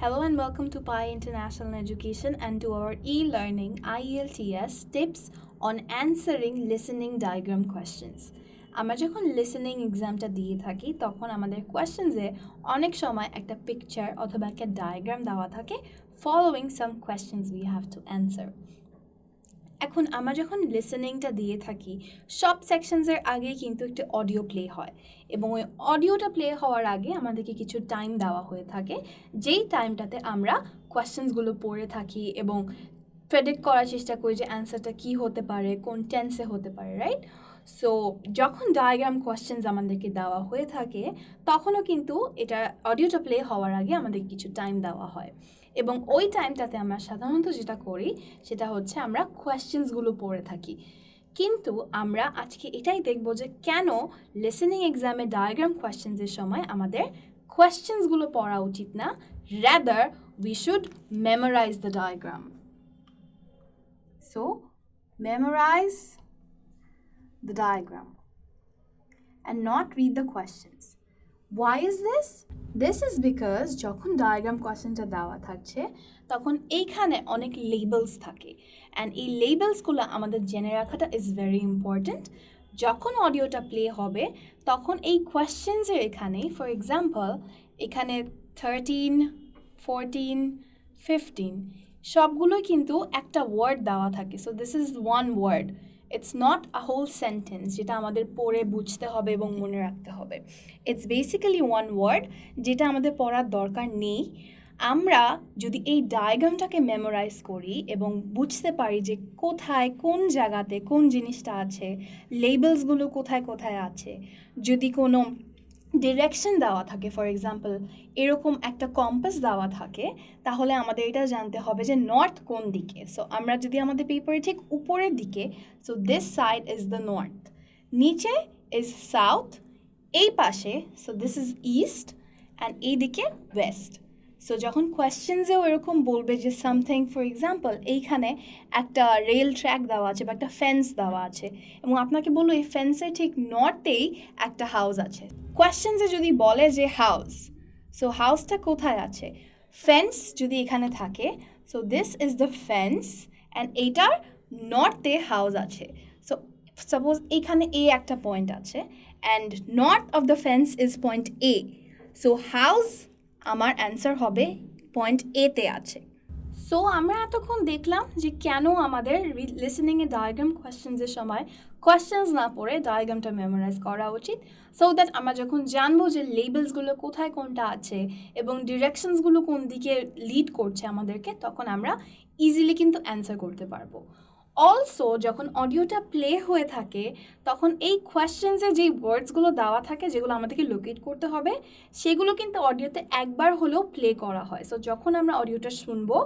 Hello and welcome to Pi International Education and to our e-learning IELTS tips on answering listening diagram questions. আমরা যখন listening এক্সামটা দিয়ে থাকি তখন আমাদের কোয়েশ্চেন্সে অনেক সময় একটা পিকচার অথবা একটা ডায়াগ্রাম দেওয়া থাকে following some questions we have to answer. এখন আমরা যখন লিসেনিংটা দিয়ে থাকি সব সেকশনসের আগেই কিন্তু একটা অডিও প্লে হয় এবং ওই অডিওটা প্লে হওয়ার আগে আমাদেরকে কিছু টাইম দেওয়া হয়ে থাকে যেই টাইমটাতে আমরা কোয়েশ্চেন্সগুলো পড়ে থাকি এবং প্রেডিক্ট করার চেষ্টা করি যে অ্যান্সারটা কী হতে পারে কোন টেন্সে হতে পারে রাইট সো যখন ডায়াগ্রাম কোয়েশ্চেন্স আমাদেরকে দেওয়া হয়ে থাকে তখনও কিন্তু এটা অডিওটা প্লে হওয়ার আগে আমাদের কিছু টাইম দেওয়া হয় এবং ওই টাইমটাতে আমরা সাধারণত যেটা করি সেটা হচ্ছে আমরা কোয়েশ্চেন্সগুলো পড়ে থাকি কিন্তু আমরা আজকে এটাই দেখব যে কেন লিসেনিং এক্সামে ডায়াগ্রাম কোয়েশ্চেন্সের সময় আমাদের কোয়েশ্চেন্সগুলো পড়া উচিত না rather we should memorize the diagram so memorize the diagram and not read the questions. Why is this? This is because যখন diagram questionটা দেওয়া থাকছে তখন এইখানে অনেক labels থাকে and এই labelsগুলো আমাদের জেনে রাখাটা is very important. যখন অডিওটা প্লে হবে তখন এই কোয়েশ্চেন্সের এখানে ফর এক্সাম্পল এখানে 13, 14, 15 সবগুলোই কিন্তু একটা ওয়ার্ড দেওয়া থাকে so this is one word It's not a whole sentence যেটা আমাদের পড়ে বুঝতে হবে এবং মনে রাখতে হবে It's basically one word যেটা আমাদের পড়ার দরকার নেই আমরা যদি এই ডায়াগ্রামটাকে মেমোরাইজ করি এবং বুঝতে পারি যে কোথায় কোন জায়গাতে কোন জিনিসটা আছে লেবেলসগুলো কোথায় কোথায় আছে যদি কোনো ডিরেকশন দেওয়া থাকে ফর এক্সাম্পল এরকম একটা কম্পাস দেওয়া থাকে তাহলে আমাদের এটা জানতে হবে যে নর্থ কোন দিকে সো আমরা যদি আমাদের পেপারে ঠিক উপরের দিকে so this side is the north নিচে ইজ সাউথ এই পাশে so this is east and এই দিকে ওয়েস্ট সো যখন কোয়েশ্চেন্সেও এরকম বলবে যে সামথিং ফর এক্সাম্পল এইখানে একটা রেল ট্র্যাক দেওয়া আছে বা একটা ফেন্স দেওয়া আছে এবং আপনাকে বললো এই ফেন্সের ঠিক নর্থেই একটা হাউস আছে কোয়েশ্চেন্সে যদি বলে যে হাউস সো হাউসটা কোথায় আছে ফেন্স যদি এখানে থাকে so this is the fence and এইটার নর্থে হাউস আছে সো সাপোজ এইখানে এ একটা পয়েন্ট আছে and north of the fence is point A so house আমার অ্যান্সার হবে পয়েন্ট এতে আছে সো আমরা এতক্ষণ দেখলাম যে কেন আমাদের লিসেনিংয়ে ডায়াগ্রাম কোয়েশ্চেন্সের সময় কোয়েশ্চেন্স না পড়ে ডায়াগ্রামটা মেমোরাইজ করা উচিত সো দ্যাট আমরা যখন জানবো যে লেবেলসগুলো কোথায় কোনটা আছে এবং ডিরেকশনসগুলো কোন দিকে লিড করছে আমাদেরকে তখন আমরা ইজিলি কিন্তু অ্যান্সার করতে পারবো অলসো যখন অডিওটা প্লে হয়ে থাকে তখন এই কোয়েশ্চেন্সে যেই ওয়ার্ডসগুলো দেওয়া থাকে যেগুলো আমাদেরকে লোকেট করতে হবে সেগুলো কিন্তু অডিওতে একবার হলেও প্লে করা হয় সো যখন আমরা অডিওটা শুনবো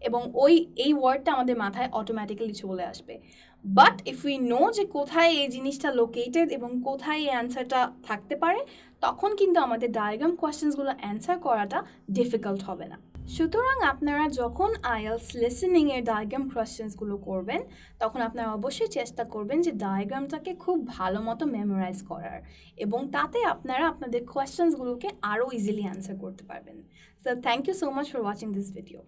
এবং এই ওয়ার্ডটা আমাদের মাথায় অটোমেটিক্যালি চলে আসবে বাট ইফ উই নো যে কোথায় এই জিনিসটা লোকেটেড এবং কোথায় এই অ্যান্সারটা থাকতে পারে তখন কিন্তু আমাদের ডায়াগ্রাম কোয়েশ্চেন্সগুলো অ্যান্সার করাটা ডিফিকাল্ট হবে না সুতরাং আপনারা যখন আইএলস লিসেনিংয়ের ডায়াগ্রাম কোয়েশ্চেন্সগুলো করবেন তখন আপনারা অবশ্যই চেষ্টা করবেন যে ডায়াগ্রামটাকে খুব ভালো মতো মেমোরাইজ করার এবং তাতে আপনারা আপনাদের কোয়েশ্চেন্সগুলোকে আরও ইজিলি অ্যান্সার করতে পারবেন so thank you so much for watching this video